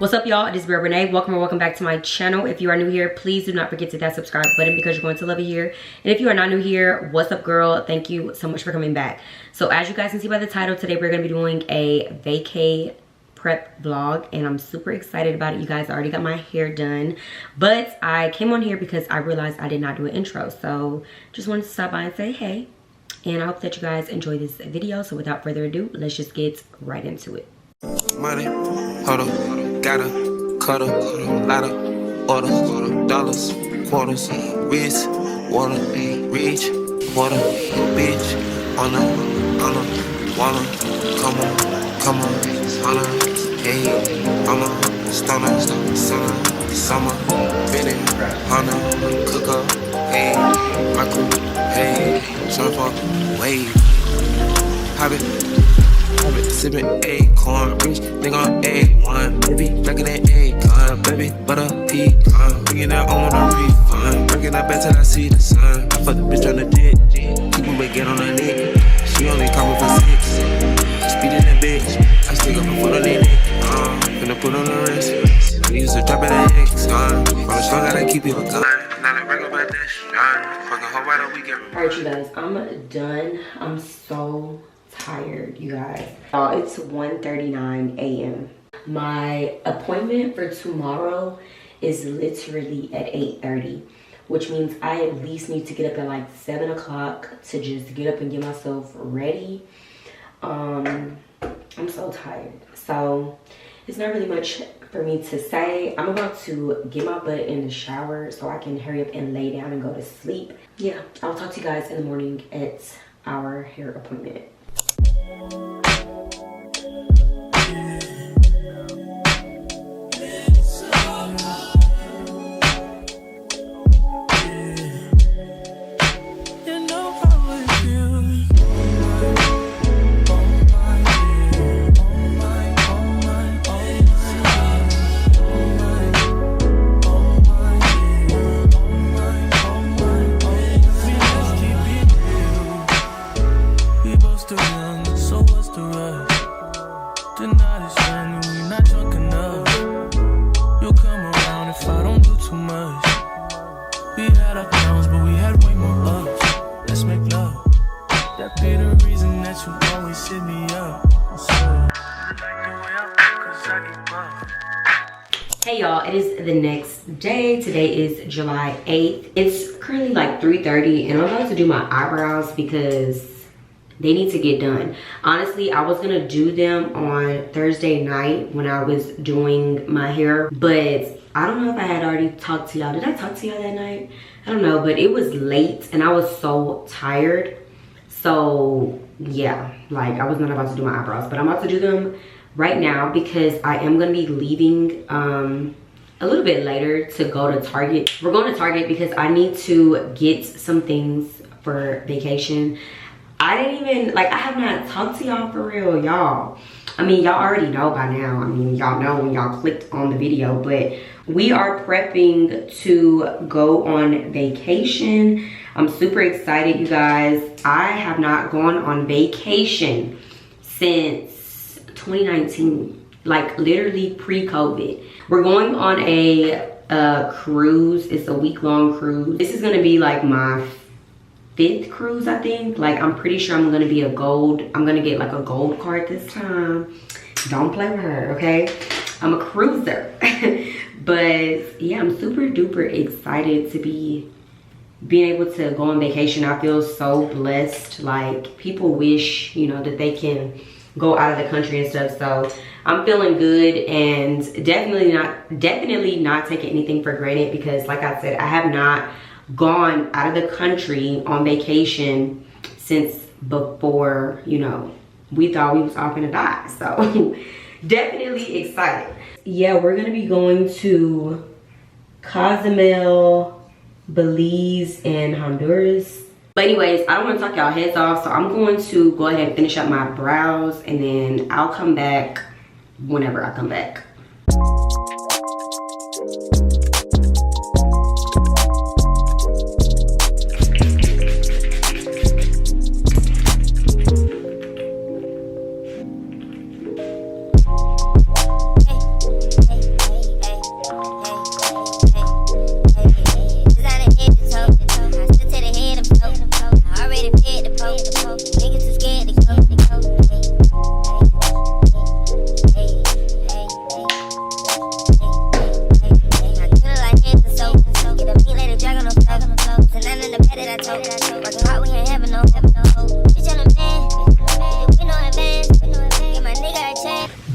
What's up, y'all? It is Renee. Welcome back to my channel. If you are new here, please do not forget to hit that subscribe button because you're going to love it here. And if you are not new here, what's up, girl? Thank you so much for coming back. So as you guys can see by the title, today we're going to be doing a vacay prep vlog, and I'm super excited about it. You guys already got my hair done, but I came on here because I realized I did not do an intro, so just wanted to stop by and say hey. And I hope that you guys enjoy this video. So without further ado, let's just get right into it. Money, hold up, gotta, cuddle, ladder, order, dollars, quarters, wrist, water, reach, water, bitch, on wanna, come on, hey, I'm a stunner, summer, Benny, Hunter, cook up, hey, my crew, hey, surfer, wave, habit, sipping acorn, rich nigga on A1, baby, breaking that acorn, baby, butter pecan, bringing that on a refund, breaking that back till I see the sun. I fuck the bitch on the dick, keep moving, get on her neck. She only coming for 6, speeding that bitch. I stick up my foot on that neck, finna put on the wrist. I used to drop it at X, on the strong, gotta keep it a gun. Now they break about this, fucking whole right a weekend. All right, you guys, I'm done. I'm so tired, you guys. It's 1:39 a.m. My appointment for tomorrow is literally at 8:30, which means I at least need to get up at like 7 o'clock to just get up and get myself ready. I'm so tired, so it's not really much for me to say. I'm about to get my butt in the shower so I can hurry up and lay down and go to sleep. Yeah, I'll talk to you guys in the morning at our hair appointment. Hey y'all, it is the next day. Today is July 8th. It's currently like 3:30 and I'm about to do my eyebrows because they need to get done. Honestly, I was gonna do them on Thursday night when I was doing my hair, but I don't know if I had already talked to y'all. Did I talk to y'all that night? I don't know, but it was late and I was so tired. So yeah, like I was not about to do my eyebrows, but I'm about to do them right now because I am gonna be leaving a little bit later to go to Target. We're going to Target because I need to get some things for vacation. I didn't even, like, I have not talked to y'all for real, y'all. I mean, y'all already know by now. I mean, y'all know when y'all clicked on the video, but we are prepping to go on vacation. I'm super excited, you guys. I have not gone on vacation since 2019, like literally pre-COVID. We're going on a cruise. It's a week-long cruise. This is gonna be like my 5th cruise, I think. Like, I'm pretty sure I'm gonna get like a gold card this time. Don't play with her, okay? I'm a cruiser. But yeah, I'm super duper excited to be being able to go on vacation. I feel so blessed. Like, people wish, you know, that they can go out of the country and stuff. So I'm feeling good and definitely not taking anything for granted because, like I said, I have not gone out of the country on vacation since before, you know, we thought we was all gonna die. So definitely excited. Yeah, we're gonna be going to Cozumel, Belize, and Honduras. But anyways, I don't want to talk y'all heads off, so I'm going to go ahead and finish up my brows and then I'll come back whenever I come back.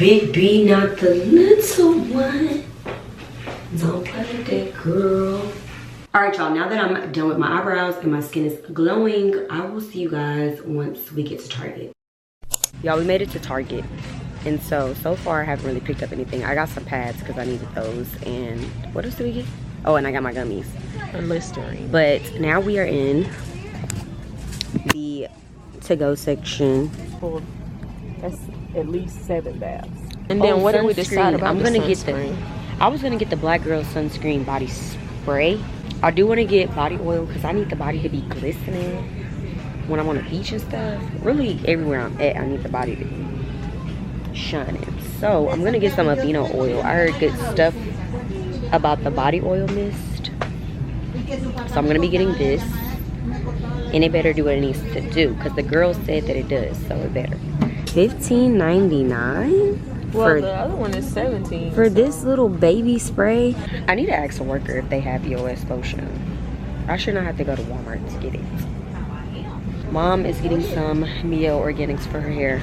Big B, not the little one. Don't play with that girl. All right, y'all, now that I'm done with my eyebrows and my skin is glowing, I will see you guys once we get to Target. Y'all, we made it to Target. And so far I haven't really picked up anything. I got some pads because I needed those. And what else did we get? Oh, and I got my gummies. A Listerine. But now we are in the to-go section. Well, that's at least 7 baths. And then what did we decide about I was gonna get the Black Girl Sunscreen Body Spray. I do want to get body oil because I need the body to be glistening when I'm on the beach and stuff. Really, everywhere I'm at, I need the body to be shining. So I'm gonna get some Aveeno oil. I heard good stuff about the body oil mist, so I'm gonna be getting this, and it better do what it needs to do because the girl said that it does, so it better. $15.99. Well, the other one is 17 for this little baby spray. I need to ask a worker if they have EOS lotion. I should not have to go to Walmart to get it. Mom is getting some Mio Organics for her hair.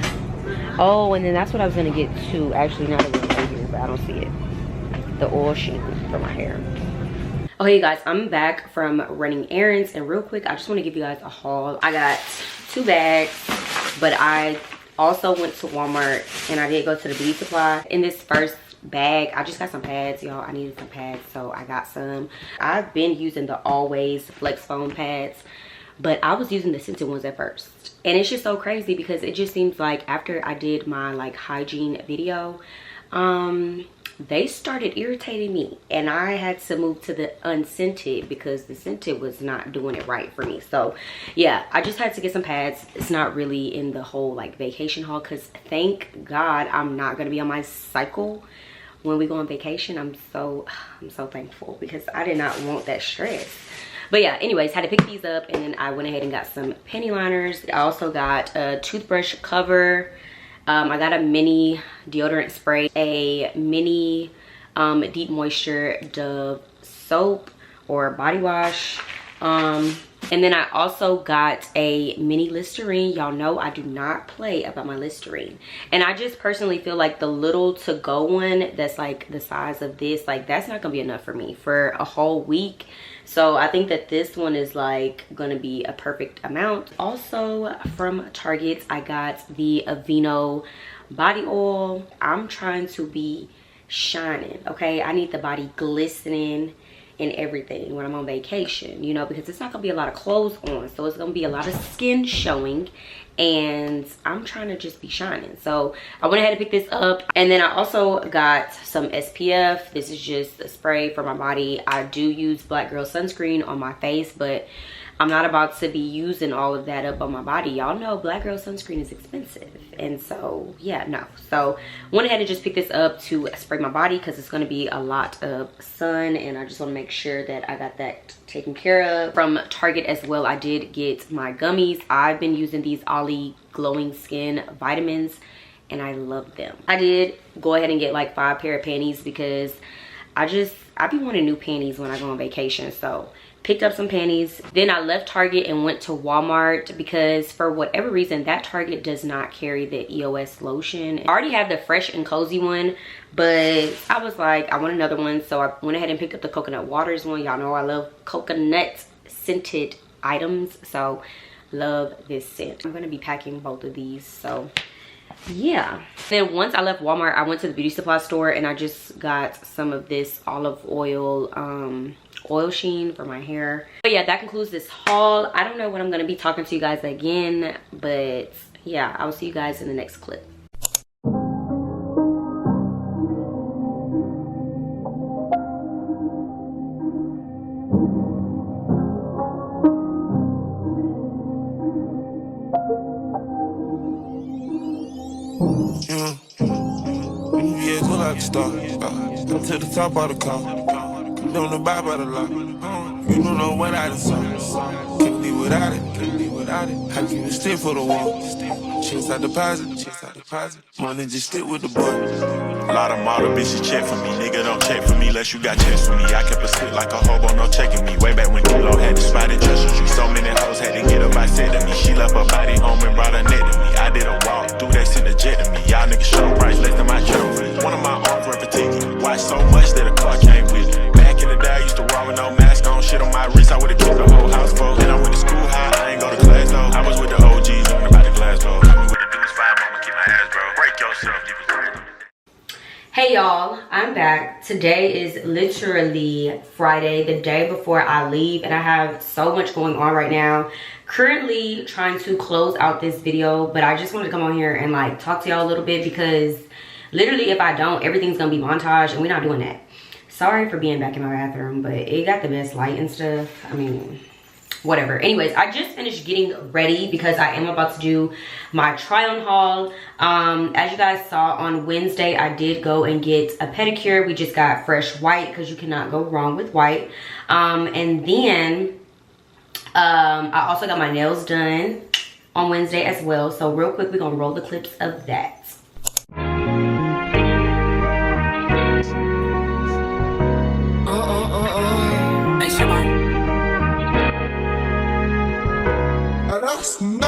Oh, and then that's what I was gonna get too. Actually, not even right here, but I don't see it. The oil sheen for my hair. Okay, guys, I'm back from running errands, and real quick, I just want to give you guys a haul. I got 2 bags, but I also went to Walmart and I did go to the beauty supply. In this first bag, I just got some pads, y'all. I needed some pads, so I got some. I've been using the Always Flex Foam pads, but I was using the scented ones at first. And it's just so crazy because it just seems like after I did my like hygiene video, they started irritating me, and I had to move to the unscented because the scented was not doing it right for me. So yeah, I just had to get some pads. It's not really in the whole like vacation haul because thank God I'm not gonna be on my cycle when we go on vacation. I'm so thankful because I did not want that stress. But yeah, anyways, had to pick these up, and then I went ahead and got some panty liners. I also got a toothbrush cover. I got a mini deodorant spray, a mini deep moisture Dove soap or body wash, and then I also got a mini Listerine. Y'all know I do not play about my Listerine, and I just personally feel like the little to go one that's like the size of this, like that's not gonna be enough for me for a whole week. So I think that this one is like gonna be a perfect amount. Also from Target, I got the Aveeno body oil. I'm trying to be shining, okay? I need the body glistening and everything when I'm on vacation, you know, because it's not gonna be a lot of clothes on, so it's gonna be a lot of skin showing, and I'm trying to just be shining. So I went ahead and picked this up, and then I also got some SPF. This is just a spray for my body. I do use Black Girl sunscreen on my face, but I'm not about to be using all of that up on my body. Y'all know Black Girl sunscreen is expensive, and so yeah, no. So went ahead and just picked this up to spray my body because it's going to be a lot of sun, and I just want to make sure that I got that taken care of. From Target as well, I did get my gummies. I've been using these Ollie glowing skin vitamins, and I love them. I did go ahead and get like 5 pair of panties because I be wanting new panties when I go on vacation. So picked up some panties. Then I left Target and went to Walmart because for whatever reason that Target does not carry the EOS lotion. I already have the Fresh and Cozy one, but I was like, I want another one, so I went ahead and picked up the Coconut Waters one. Y'all know I love coconut scented items, so love this scent. I'm gonna be packing both of these, so yeah. Then once I left Walmart, I went to the beauty supply store and I just got some of this olive oil oil sheen for my hair. But yeah, that concludes this haul. I don't know when I'm gonna be talking to you guys again, but yeah, I will see you guys in the next clip. Yeah, go like a star. Come to the top of the car. You don't know about the law. You don't know what I done saw. Can't live without it, can't live without it. How can you stick for the wall? Chase out deposit, chase out deposit. Money just stick with the boy. A lot of model bitches check for me. Nigga don't check for me unless you got checks for me. I kept a stick like a hobo, no checking me. Way back when Kilo had the spot in Church Street. So many hoes had to get up, I said to me. She left her body home and brought her neck to me. I did a walk through, they sent a jet to me. Y'all niggas show price less than my trophy. One of my arms were particular. Watch so much that a car came with it. Back in the day, I used to walk with no mask on. Shit on my wrist, I would've kicked the whole house full. And I went to school high, I ain't go to class though. I was with the OGs, learning about the glass though. I was with the dudes, 5 moments, keep my ass bro. Break yourself, leave it crazy. Hey y'all, I'm back. Today is literally Friday, the day before I leave, and I have so much going on right now. Currently trying to close out this video, but I just wanted to come on here and like talk to y'all a little bit because literally if I don't, everything's gonna be montage and we're not doing that. Sorry for being back in my bathroom, but it got the best light and stuff. I mean, whatever. Anyways, I just finished getting ready because I am about to do my try on haul. As you guys saw on Wednesday, I did go and get a pedicure. We just got fresh white because you cannot go wrong with white. And then I also got my nails done on Wednesday as well. So real quick, we're gonna roll the clips of that. Don't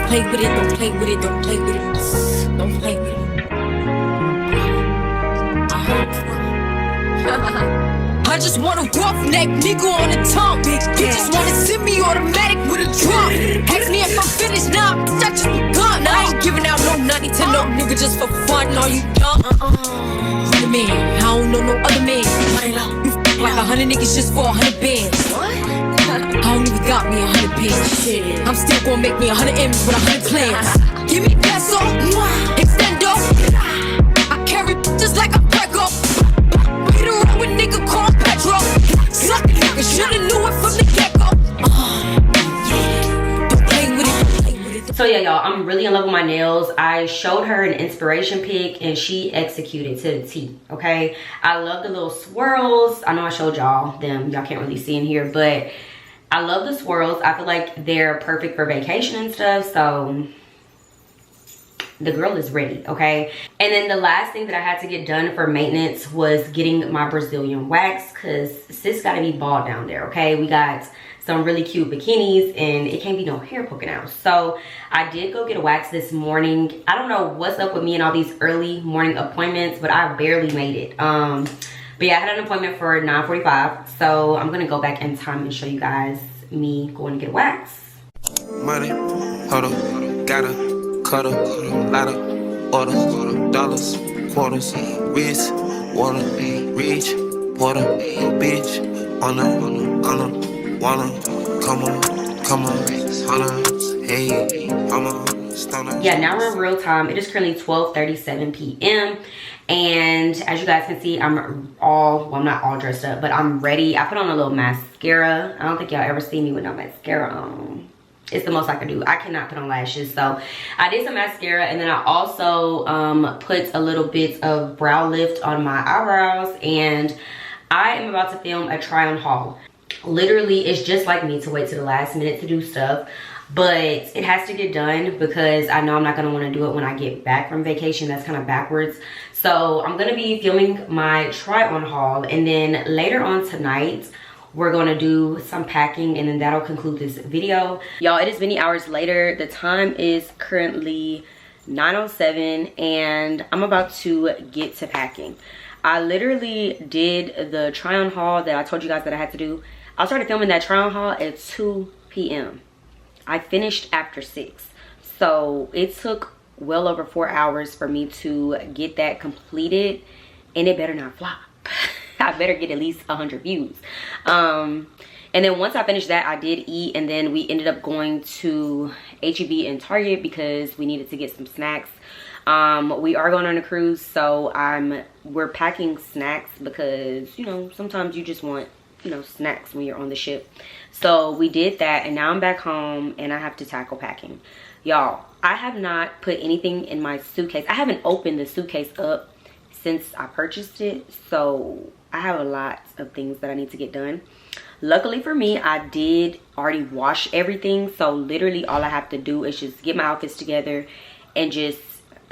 play with it, don't play with it, don't play with it, don't play with it. I just want a roughneck nigga on the tongue. You just wanna send me automatic with a drum. Ask me if I'm finished now, I just begun. I ain't giving out no money to no nigga just for fun. Are you dumb? Other man, I don't know no other man. You f like 100 niggas just for 100 bands. I don't even got me 100 bands. I'm still gonna make me 100 M's with 100 plans. Give me peso, extendo. I carry just like a Prego. Hit around with nigga called Petro. Suck it, nigga, shoulda knew it from the get-go. Yeah, don't play with it, play with it. So yeah, y'all, I'm really in love with my nails. I showed her an inspiration pic and she executed to the T, okay? I love the little swirls. I know I showed y'all them. Y'all can't really see in here, but I love the swirls. I feel like they're perfect for vacation and stuff. So the girl is ready, okay? And then the last thing that I had to get done for maintenance was getting my Brazilian wax because sis gotta be bald down there, okay? We got some really cute bikinis and it can't be no hair poking out. So I did go get a wax this morning. I don't know what's up with me and all these early morning appointments, but I barely made it. But yeah, I had an appointment for 9:45. So I'm gonna go back in time and show you guys me going to get a wax. Money, hold up, gotta cut up, lot of orders, dollars, quarters, wrist, water, reach, water, bitch, on a, wanna, come on, hey, I'm a stunner. Yeah, now we're in real time. It is currently 12:37 p.m. And as you guys can see, I'm not all dressed up, but I'm ready. I put on a little mascara. I don't think y'all ever see me with no mascara on. It's the most I can do. I cannot put on lashes. So I did some mascara and then I also put a little bit of brow lift on my eyebrows. And I am about to film a try on haul. Literally, it's just like me to wait to the last minute to do stuff. But it has to get done because I know I'm not going to want to do it when I get back from vacation. That's kind of backwards. So I'm going to be filming my try on haul. And then later on tonight, we're going to do some packing. And then that'll conclude this video. Y'all, it is many hours later. The time is currently 9:07. And I'm about to get to packing. I literally did the try on haul that I told you guys that I had to do. I started filming that try on haul at 2 p.m. I finished after 6. So it took well over 4 hours for me to get that completed. And it better not flop. I better get at least 100 views. And then once I finished that, I did eat. And then we ended up going to H-E-B and Target because we needed to get some snacks. We are going on a cruise. So we're packing snacks because, you know, sometimes you just want, you know, snacks when you're on the ship. So we did that and now I'm back home and I have to tackle packing. Y'all, I have not put anything in my suitcase. I haven't opened the suitcase up since I purchased it. So I have a lot of things that I need to get done. Luckily for me, I did already wash everything. So literally all I have to do is just get my outfits together and just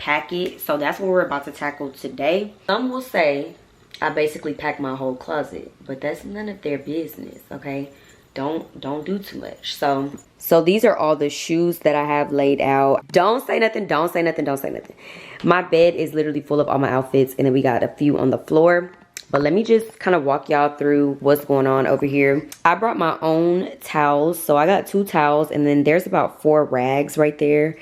pack it. So that's what we're about to tackle today. Some will say I basically packed my whole closet, but that's none of their business, okay? Don't do too much. So these are all the shoes that I have laid out. Don't say nothing, don't say nothing, don't say nothing. My bed is literally full of all my outfits, and then we got a few on the floor. But let me just kind of walk y'all through what's going on over here. I brought my own towels. So I got 2 towels, and then there's about 4 rags right there.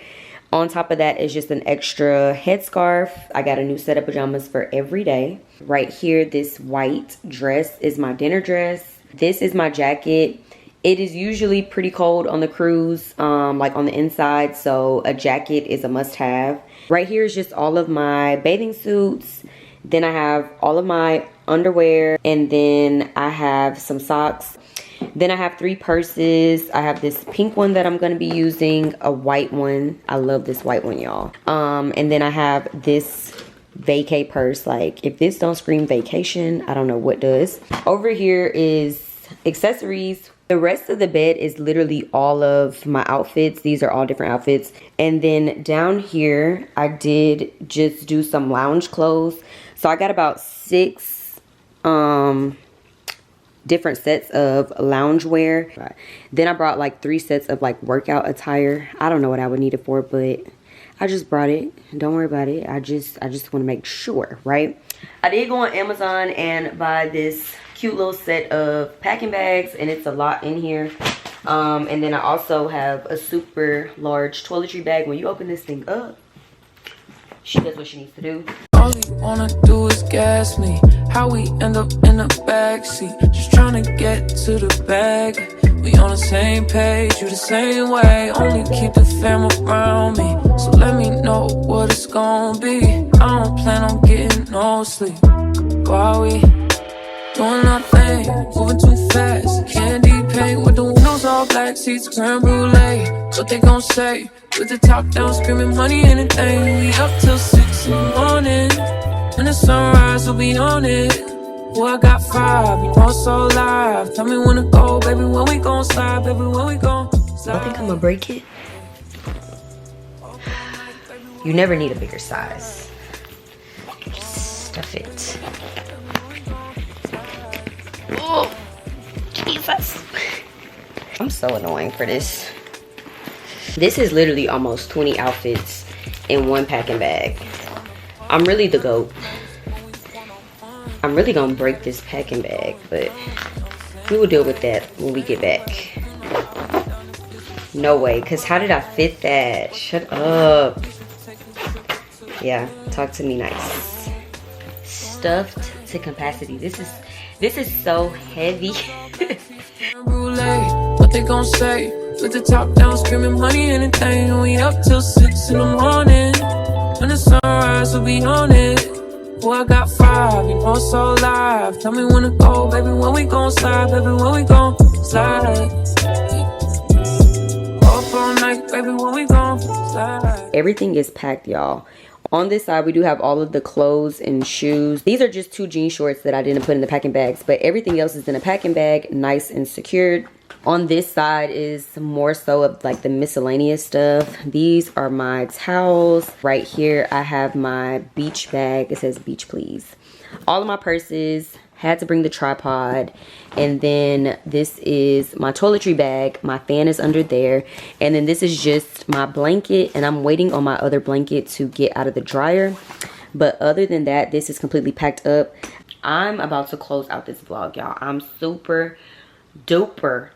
On top of that is just an extra headscarf. I got a new set of pajamas for every day. Right here, this white dress is my dinner dress. This is my jacket. It is usually pretty cold on the cruise, like on the inside, so a jacket is a must-have. Right here is just all of my bathing suits. Then I have all of my underwear, and then I have some socks. Then I have 3 purses. I have this pink one that I'm going to be using, a white one. I love this white one, y'all. And then I have this vacay purse. Like, if this don't scream vacation, I don't know what does. Over here is accessories. The rest of the bed is literally all of my outfits. These are all different outfits. And then down here, I did just do some lounge clothes. So I got about 6 different sets of lounge wear. Then I brought like 3 sets of like workout attire. I don't know what I would need it for, but I just brought it. Don't worry about it. I just want to make sure, right? I did go on Amazon and buy this cute little set of packing bags, and it's a lot in here. And then I also have a super large toiletry bag. When you open this thing up, she does what she needs to do. All you wanna do is gas me. How we end up in the backseat, just trying to get to the bag. We on the same page, you the same way. Only keep the fam around me, so let me know what it's gonna be. I don't plan on getting no sleep while we doing our thing, moving too fast. Candy paint with the windows all black, seats creme brulee. What they gon' say? With the top down, screaming money, anything. We up till 6 in the morning. When the sunrise, we'll be on it. Oh, I got 5, you know it's so live. Tell me when to go, baby, when we gon' slide, baby, when we gon' slide. I think I'm gonna break it. You never need a bigger size. Just stuff it. Oh, Jesus. I'm so annoying for this. This is literally almost 20 outfits in one packing bag. I'm really the GOAT. I'm really gonna break this packing bag, but we will deal with that when we get back. No way, because how did I fit that? Shut up. Yeah, talk to me nice. Stuffed to capacity. This is so heavy. What they gon' say? With the top down, screaming money, anything. We up till 6 in the morning. When the sunrise, we'll be on it. Oh, I got 5, you know it's so live. Tell me when to go, baby, when we gon' slide, baby, when we gon' slide. Up all night, baby, when we gon' slide. Everything is packed, y'all. On this side, we do have all of the clothes and shoes. These are just 2 jean shorts that I didn't put in the packing bags, but everything else is in a packing bag, nice and secured. On this side is more so of like the miscellaneous stuff. These are my towels. Right here, I have my beach bag. It says beach please. All of my purses. Had to bring the tripod. And then this is my toiletry bag. My fan is under there. And then this is just my blanket. And I'm waiting on my other blanket to get out of the dryer. But other than that, this is completely packed up. I'm about to close out this vlog, y'all. I'm super duper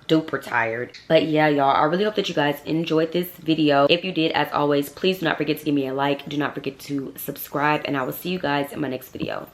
tired, but yeah, y'all, I really hope that you guys enjoyed this video. If you did, as always, please do not forget to give me a like. Do not forget to subscribe, and I will see you guys in my next video.